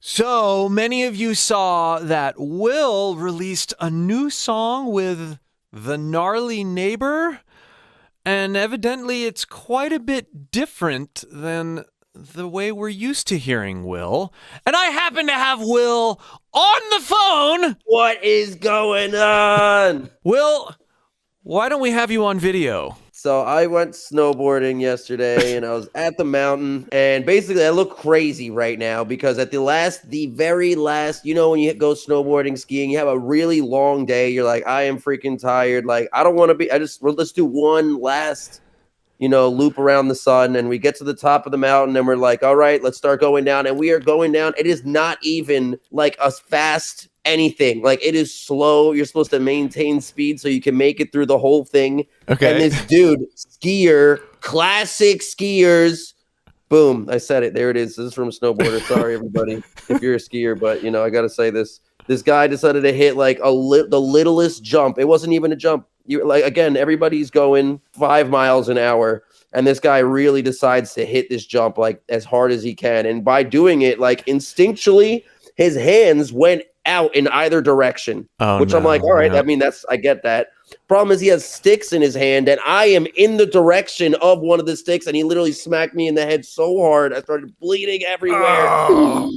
So many of you saw that Will released a new song with the gnarly neighbor, and evidently it's quite a bit different than the way we're used to hearing Will. And I happen to have Will on the phone. What is going on? Will, why don't we have you on video? So I went snowboarding yesterday and I was at the mountain, and basically I look crazy right now because at the very last, when you go snowboarding, skiing, you have a really long day. You're like, I am freaking tired. Like, I don't want to be, let's do one last, loop around the sun. And we get to the top of the mountain and we're like, all right, let's start going down. And we are going down. It is not even like a fast anything. Like, it is slow. You're supposed to maintain speed so you can make it through the whole thing. Okay. And this dude, skier, classic skiers, boom, I said it. There it is. This is from Snowboarder. Sorry, everybody, if you're a skier, but I got to say this. This guy decided to hit like the littlest jump. It wasn't even a jump. Again, everybody's going 5 miles an hour, and this guy really decides to hit this jump like as hard as he can. And by doing it, like instinctually, his hands went out in either direction, which I'm like, all right, I get that. Problem is he has sticks in his hand, and I am in the direction of one of the sticks, and he literally smacked me in the head so hard I started bleeding everywhere. Oh.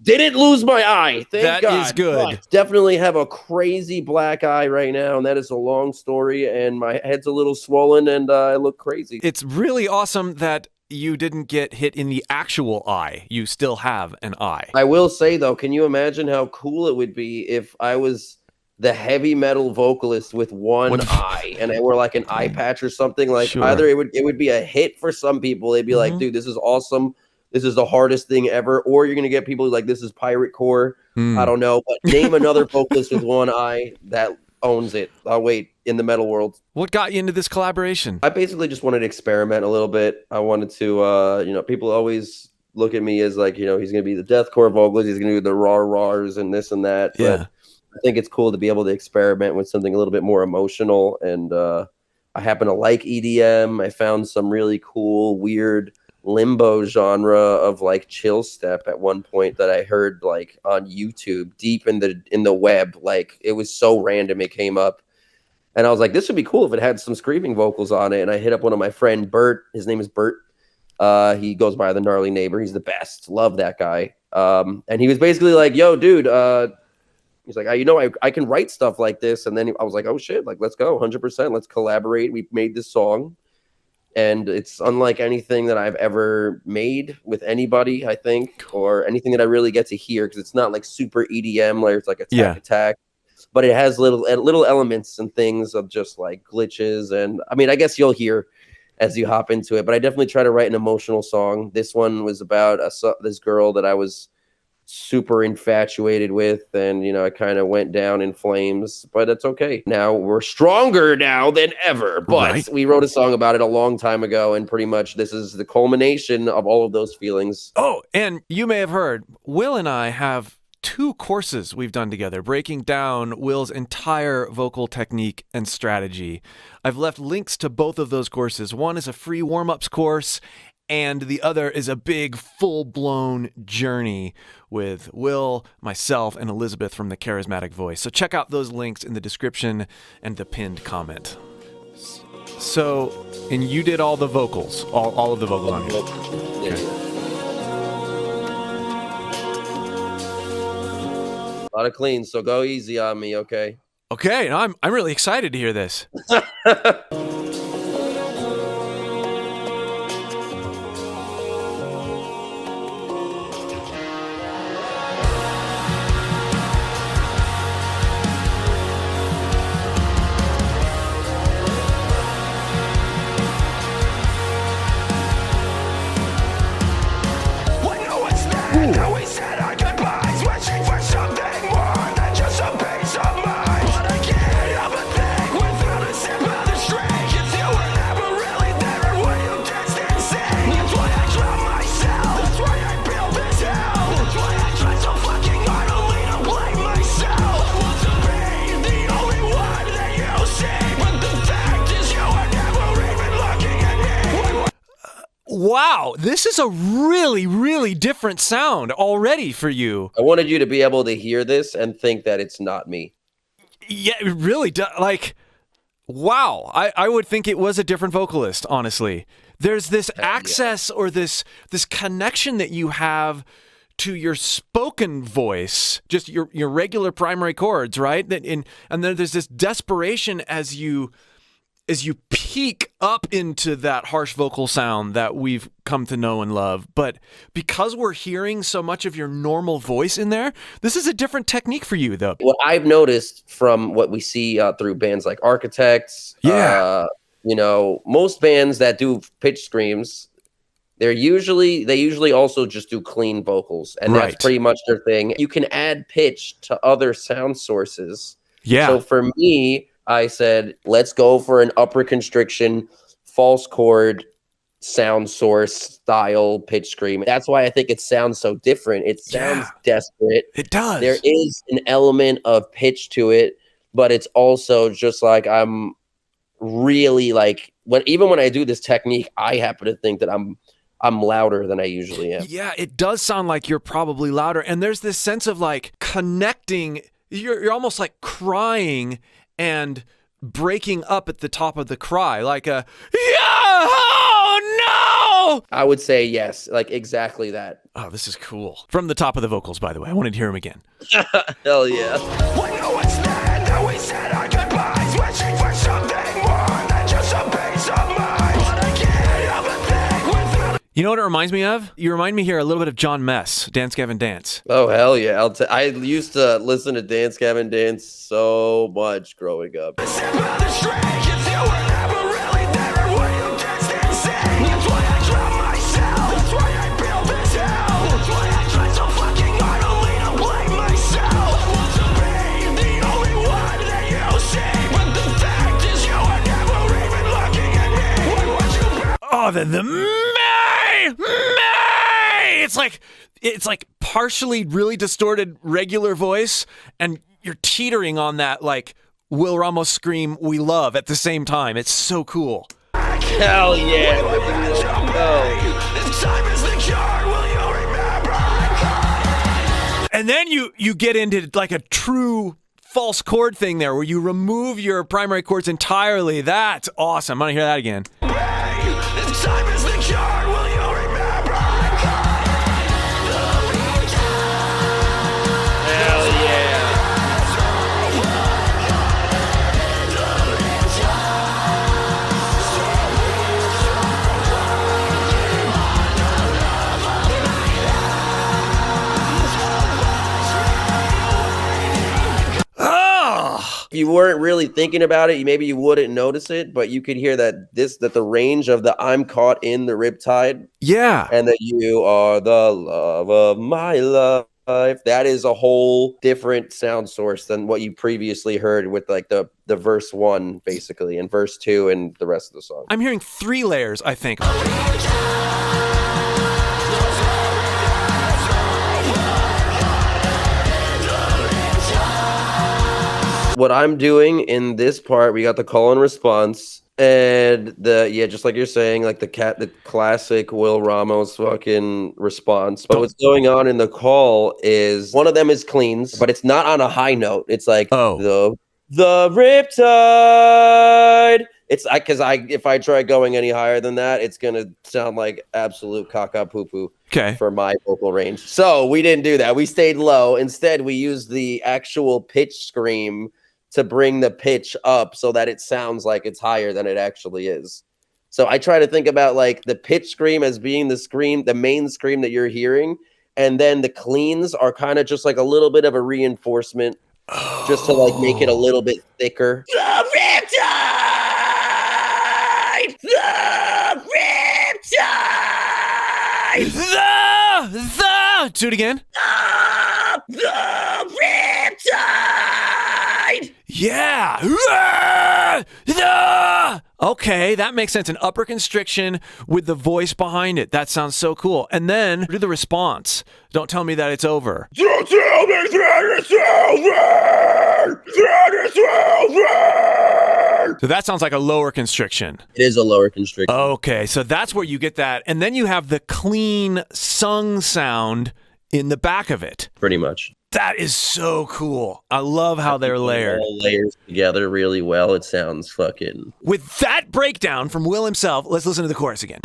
Didn't lose my eye. Thank God. That is good. But definitely have a crazy black eye right now, and that is a long story, and my head's a little swollen, and I look crazy. It's really awesome that you didn't get hit in the actual eye. You still have an eye. I will say, though, can you imagine how cool it would be if I was the heavy metal vocalist with one eye and I wore like an eye patch or something? Like, sure. Either it would be a hit for some people. They'd be like, dude, this is awesome. This is the hardest thing ever. Or you're going to get people like, this is pirate core. I don't know. But name another vocalist with one eye that owns it. I'll wait in the metal world. What got you into this collaboration? I basically just wanted to experiment a little bit. I wanted to, people always look at me as like, he's going to be the deathcore vocalist. He's going to do the raw-rahs and this and that. Yeah. But I think it's cool to be able to experiment with something a little bit more emotional. And I happen to like EDM. I found some really cool, weird limbo genre of like chill step at one point that I heard like on YouTube deep in the web. Like, it was so random it came up, and I was like, this would be cool if it had some screaming vocals on it. And I hit up one of my friend Bert. His name is Bert. He goes by the gnarly neighbor. He's the best. Love that guy. And he was basically like, yo, dude, he's like, I can write stuff like this. And then I was like, oh shit, like, let's go 100%. Let's collaborate. We made this song. And it's unlike anything that I've ever made with anybody, I think, or anything that I really get to hear, because it's not like super EDM, like it's like attack, but it has little elements and things of just like glitches. And I mean, I guess you'll hear as you hop into it, but I definitely try to write an emotional song. This one was about this girl that I was super infatuated with, and I kind of went down in flames, but that's okay. Now we're stronger now than ever, but we wrote a song about it a long time ago, and pretty much this is the culmination of all of those feelings. Oh, and you may have heard, Will and I have 2 courses we've done together, breaking down Will's entire vocal technique and strategy. I've left links to both of those courses. One is a free warm-ups course, and the other is a big, full-blown journey with Will, myself, and Elizabeth from The Charismatic Voice. So check out those links in the description and the pinned comment. So, and you did all the vocals, all of the vocals on here. Yeah. Okay. A lot of clean, so go easy on me, okay? Okay, I'm really excited to hear this. Without a sip of the strength. Wow, this is a really, really different sound already for you. I wanted you to be able to hear this and think that it's not me. Yeah, it really does. Like, wow, I would think it was a different vocalist, honestly. There's this access or this connection that you have to your spoken voice, just your regular primary chords, right? And then there's this desperation as you peak up into that harsh vocal sound that we've come to know and love. But because we're hearing so much of your normal voice in there, this is a different technique for you, though. What I've noticed from what we see through bands like Architects, most bands that do pitch screams, they usually also just do clean vocals, and that's pretty much their thing. You can add pitch to other sound sources. Yeah. So for me, I said, let's go for an upper constriction, false chord, sound source style pitch scream. That's why I think it sounds so different. It sounds desperate. It does. There is an element of pitch to it, but it's also just like I'm really like even when I do this technique, I happen to think that I'm louder than I usually am. Yeah, it does sound like you're probably louder. And there's this sense of like connecting. You're almost like crying and breaking up at the top of the cry, like a, yeah, oh no! I would say yes, like exactly that. Oh, this is cool. From the top of the vocals, by the way. I wanted to hear him again. Hell yeah. You know what it reminds me of? You remind me here a little bit of John Mess, Dance Gavin Dance. Oh, hell yeah. I used to listen to Dance Gavin Dance so much growing up. Oh, the it's like partially really distorted regular voice, and you're teetering on that like Will Ramos scream we love at the same time. It's so cool. Hell yeah. And then you get into like a true false chord thing there where you remove your primary chords entirely. That's awesome. I want to hear that again. If you weren't really thinking about it, maybe you wouldn't notice it, but you could hear that the range of the I'm caught in the riptide. Yeah. And that you are the love of my life. That is a whole different sound source than what you previously heard with like the verse 1, basically, and verse 2 and the rest of the song. I'm hearing 3 layers, I think. What I'm doing in this part, we got the call and response, and just like you're saying, like the classic Will Ramos fucking response. But what's going on in the call is one of them is cleans, but it's not on a high note. It's like the riptide. It's because if I try going any higher than that, it's gonna sound like absolute caca poo poo. Okay. For my vocal range. So we didn't do that. We stayed low. Instead, we used the actual pitch scream to bring the pitch up so that it sounds like it's higher than it actually is. So I try to think about like the pitch scream as being the main scream that you're hearing. And then the cleans are kind of just like a little bit of a reinforcement just to like make it a little bit thicker. The riptide! The riptide! Do it again. The riptide! Yeah. Okay, that makes sense. An upper constriction with the voice behind it. That sounds so cool. And then do the response. Don't tell me that it's over. Don't tell me that it's over! That it's over! on. So that sounds like a lower constriction. It is a lower constriction. Okay, so that's where you get that. And then you have the clean sung sound in the back of it. Pretty much. That is so cool. I love how they're layered. All layers together really well. It sounds fucking... With that breakdown from Will himself, let's listen to the chorus again.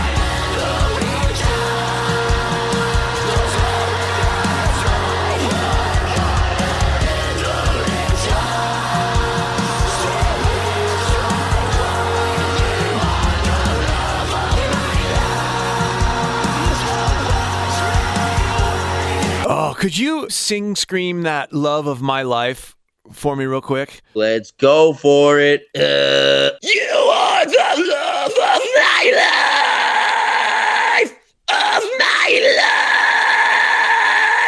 Oh, could you scream that love of my life for me real quick? Let's go for it. You are the love of my life! Of my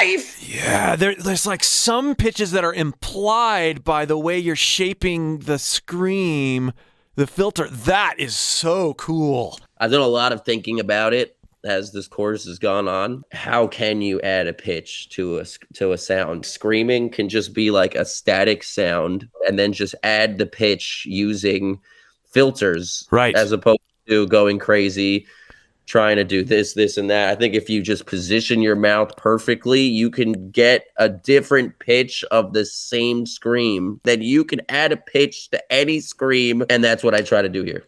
life! Yeah, there's like some pitches that are implied by the way you're shaping the scream, the filter. That is so cool. I've done a lot of thinking about it as this course has gone on. How can you add a pitch to a sound? Screaming can just be like a static sound and then just add the pitch using filters, right? As opposed to going crazy, trying to do this, and that. I think if you just position your mouth perfectly, you can get a different pitch of the same scream. Then you can add a pitch to any scream, and that's what I try to do here.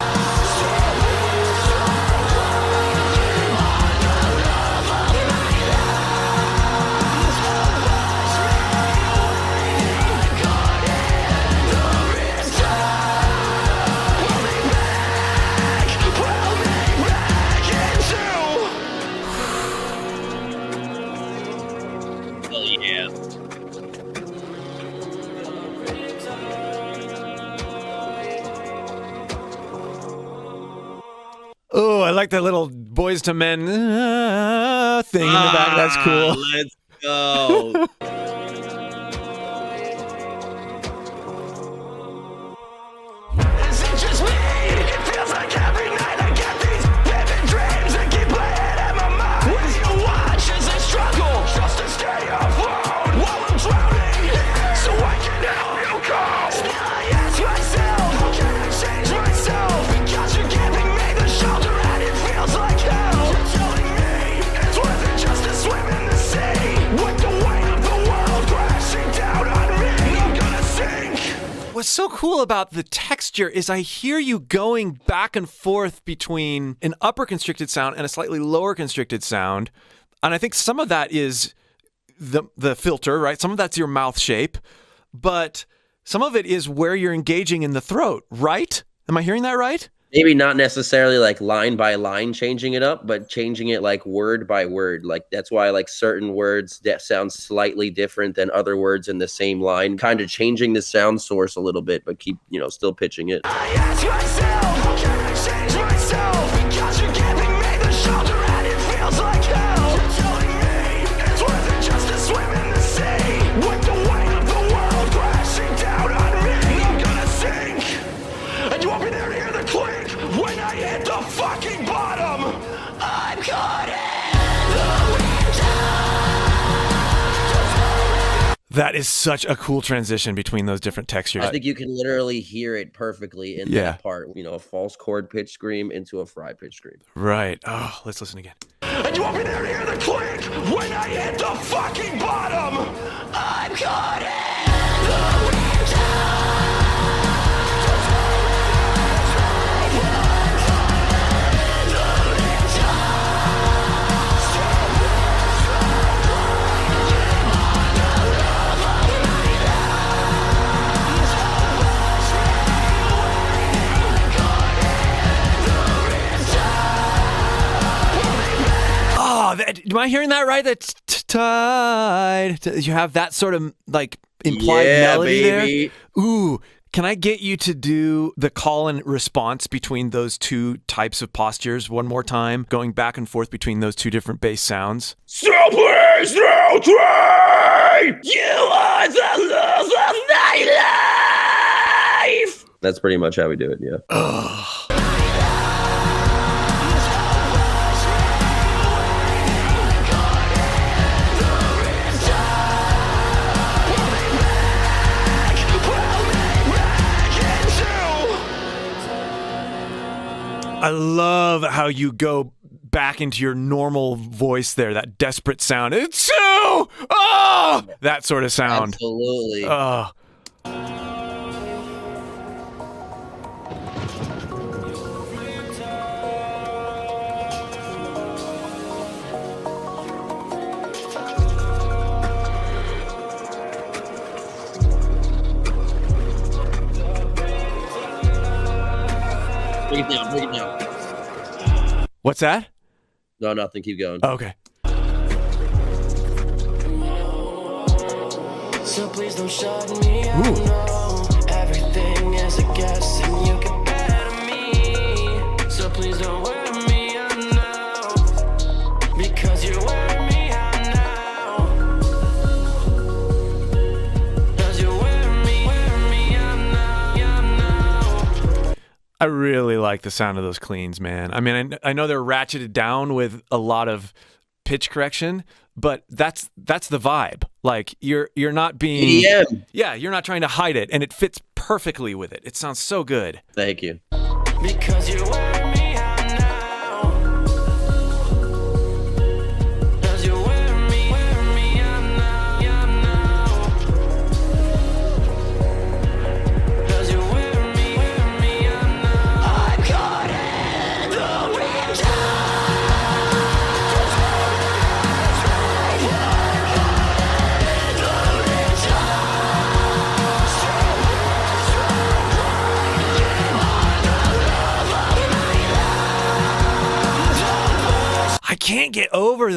Oh, I like that little Boys to Men thing in the back. That's cool. Let's go. Is it just me? It feels like every night I get these vivid dreams that keep playing in my mind. When you watch as I struggle just to stay afloat while I'm drowning, so I can help you go. Still I ask myself, how can I change myself? Because you're giving me the shelter and it feels like hell. You're telling me it's worth it just to swim in the sea. With the weight of the world crashing down on me, I'm gonna sink. What's so cool about the texture is I hear you going back and forth between an upper constricted sound and a slightly lower constricted sound. And I think some of that is the filter, right? Some of that's your mouth shape, but some of it is where you're engaging in the throat, right? Am I hearing that right? Maybe not necessarily like line by line changing it up, but changing it like word by word. Like that's why like certain words that sound slightly different than other words in the same line, kind of changing the sound source a little bit, but keep, still pitching it. I ask myself, how can I change myself? Because you're giving me the shelter and it feels like hell. You're telling me it's worth it just to swim in the sea. With the weight of the world crashing down on me, I'm gonna sink. And you won't be there to hear the click when I hit the fucking bottom. I'm caught in the That is such a cool transition between those different textures. I think you can literally hear it perfectly in that part. A false chord pitch scream into a fry pitch scream. Right. Oh, let's listen again. And you won't be there to hear the click when I hit the fucking bottom. I'm caught in Am I hearing that right? That's tide. You have that sort of like implied melody baby. There. Ooh, can I get you to do the call and response between those two types of postures one more time, going back and forth between those two different bass sounds? So please don't cry. You are the love of my life. That's pretty much how we do it, yeah. I love how you go back into your normal voice there, that desperate sound. It's Sue! Oh! That sort of sound. Absolutely. Oh. Break it down, break it down. What's that? No, nothing. Keep going. Okay. So please don't shut me out. No, everything is a guess, and you can bet on me. So please don't wear me out now, because you're wearing me out now. 'Cause you're wearing me out now. I really like the sound of those cleans, man. I mean, I know they're ratcheted down with a lot of pitch correction, but that's the vibe. Like you're not being EDM. Yeah, you're not trying to hide it, and it fits perfectly with it. It sounds so good. Thank you. Because you're wearing me out now. 'Cause you're wearing me out now. 'Cause you're wearing me out now. I'm caught in the riptide. I can't get over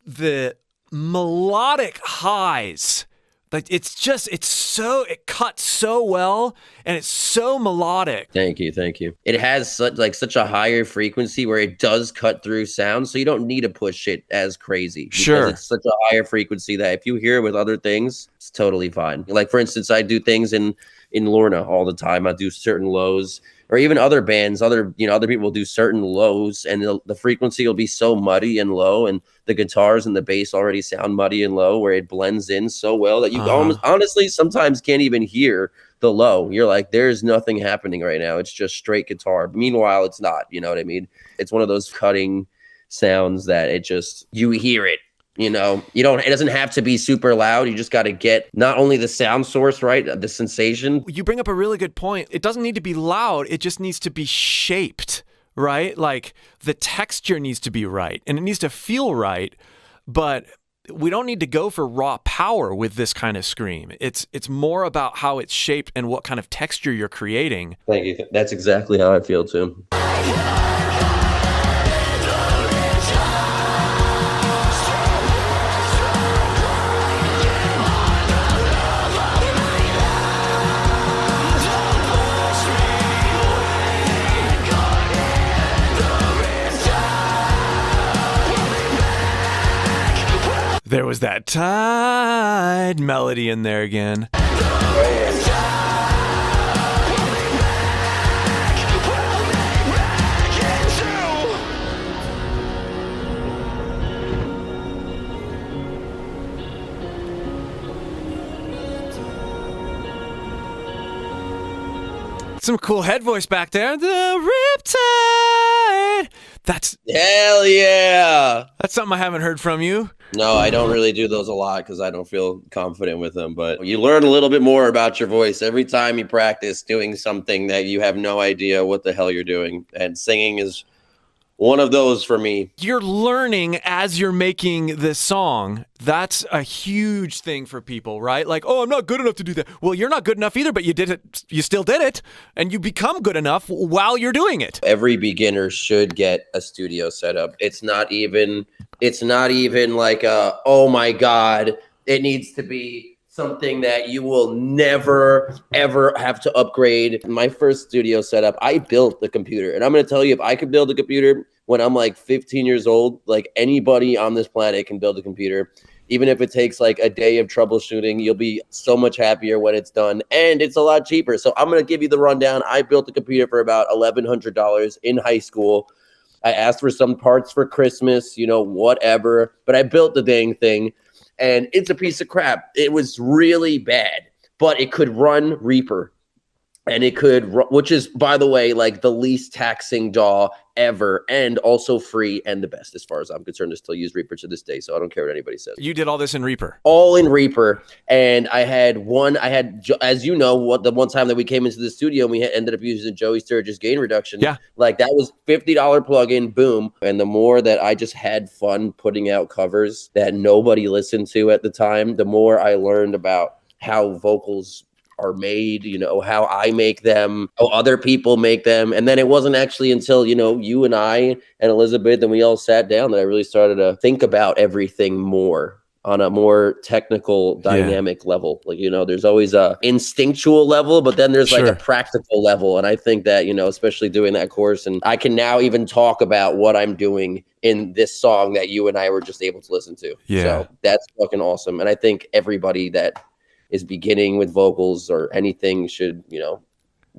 the melodic highs. Like it cuts so well, and it's so melodic. Thank you. Thank you. It has such a higher frequency where it does cut through sound, so you don't need to push it as crazy. Because Sure. it's such a higher frequency that if you hear it with other things, it's totally fine. Like for instance, I do things in Lorna all the time. I do certain lows, or even other bands, other people will do certain lows, and the frequency will be so muddy and low, and the guitars and the bass already sound muddy and low, where it blends in so well that you almost honestly sometimes can't even hear the low. You're like, there's nothing happening right now. It's just straight guitar. Meanwhile, it's not. You know what I mean? It's one of those cutting sounds that you hear it. You know, it doesn't have to be super loud. You just got to get not only the sound source right, the sensation. You bring up a really good point. It doesn't need to be loud. It just needs to be shaped, right? Like the texture needs to be right, and it needs to feel right. But we don't need to go for raw power with this kind of scream. It's more about how it's shaped and what kind of texture you're creating. Thank you. That's exactly how I feel too. There was that tide melody in there again. Some cool head voice back there. The Riptide. That's hell yeah. That's something I haven't heard from you. No, I don't really do those a lot because I don't feel confident with them. But you learn a little bit more about your voice every time you practice doing something that you have no idea what the hell you're doing. And singing is one of those for me. You're learning as you're making this song. That's a huge thing for people, right? Like, oh, I'm not good enough to do that. Well, you're not good enough either, but you did it. You still did it, and you become good enough while you're doing it. Every beginner should get a studio setup. It's not even like oh my God, it needs to be something that you will never, ever have to upgrade. My first studio setup, I built the computer. And I'm going to tell you, if I could build a computer when I'm like 15 years old, like anybody on this planet can build a computer. Even if it takes like a day of troubleshooting, you'll be so much happier when it's done. And it's a lot cheaper. So I'm going to give you the rundown. I built a computer for about $1,100 in high school. I asked for some parts for Christmas, whatever. But I built the dang thing. And it's a piece of crap. It was really bad, but it could run Reaper. And it could, which is, by the way, like the least taxing DAW ever, and also free and the best as far as I'm concerned. I still use Reaper to this day, so I don't care what anybody says. You did all this in Reaper? All in Reaper. And I had, as you know, the one time that we came into the studio and we ended up using Joey Sturgis gain reduction. Yeah. Like that was $50 plugin, boom. And the more that I just had fun putting out covers that nobody listened to at the time, the more I learned about how vocals are made, you know, how I make them, how other people make them. And then it wasn't actually until, you know, you and I and Elizabeth and we all sat down that I really started to think about everything more on a more technical, dynamic level. Like, you know, there's always a instinctual level, but then there's like a practical level. And I think that, you know, especially doing that course, and I can now even talk about what I'm doing in this song that you and I were just able to listen to. Yeah. So that's fucking awesome. And I think everybody that is beginning with vocals or anything should, you know,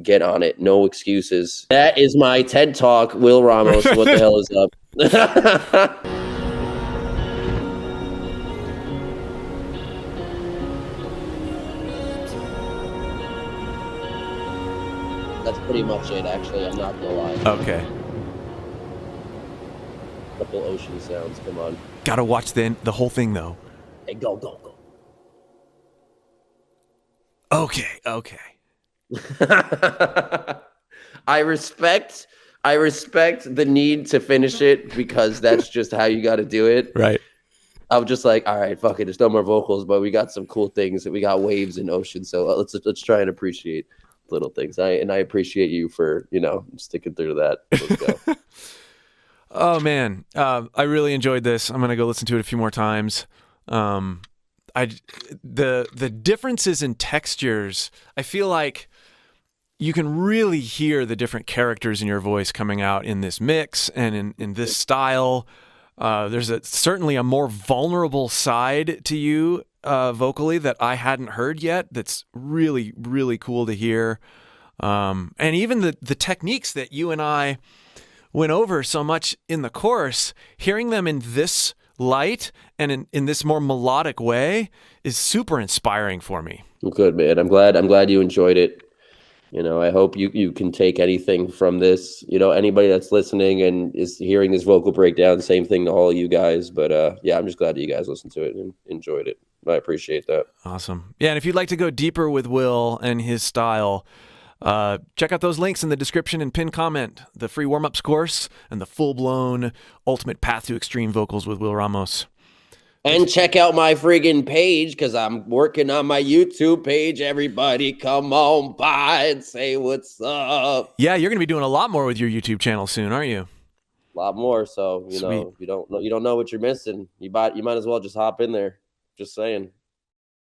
get on it. No excuses. That is my TED Talk, Will Ramos. What the hell is up? That's pretty much it, actually. I'm not gonna lie. Okay. Couple ocean sounds. Come on. Gotta watch the whole thing, though. Hey, go, go, go. Okay. I respect the need to finish it because that's just how you got to do it. Right. I'm just like, all right, fuck it. There's no more vocals, but we got some cool things. We got waves and ocean. So let's try and appreciate little things. I appreciate you for, you know, sticking through that. Let's go. Oh man, I really enjoyed this. I'm gonna go listen to it a few more times. The differences in textures, I feel like you can really hear the different characters in your voice coming out in this mix and in this style. There's certainly a more vulnerable side to you vocally that I hadn't heard yet. That's really, really cool to hear. And even the techniques that you and I went over so much in the course, hearing them in this light and in this more melodic way is super inspiring for me. Good, man. I'm glad you enjoyed it. You know, I hope you can take anything from this. You know, anybody that's listening and is hearing this vocal breakdown, same thing to all you guys. But yeah, I'm just glad that you guys listened to it and enjoyed it. I appreciate that. Awesome. Yeah, and if you'd like to go deeper with Will and his style, check out those links in the description and pinned comment. The free warm-ups course and the full-blown ultimate path to extreme vocals with Will Ramos. And check out my friggin' page because I'm working on my YouTube page. Everybody come on by and say what's up. Yeah, you're going to be doing a lot more with your YouTube channel soon, aren't you? A lot more. So, you know, you don't know what you're missing. You might as well just hop in there. Just saying.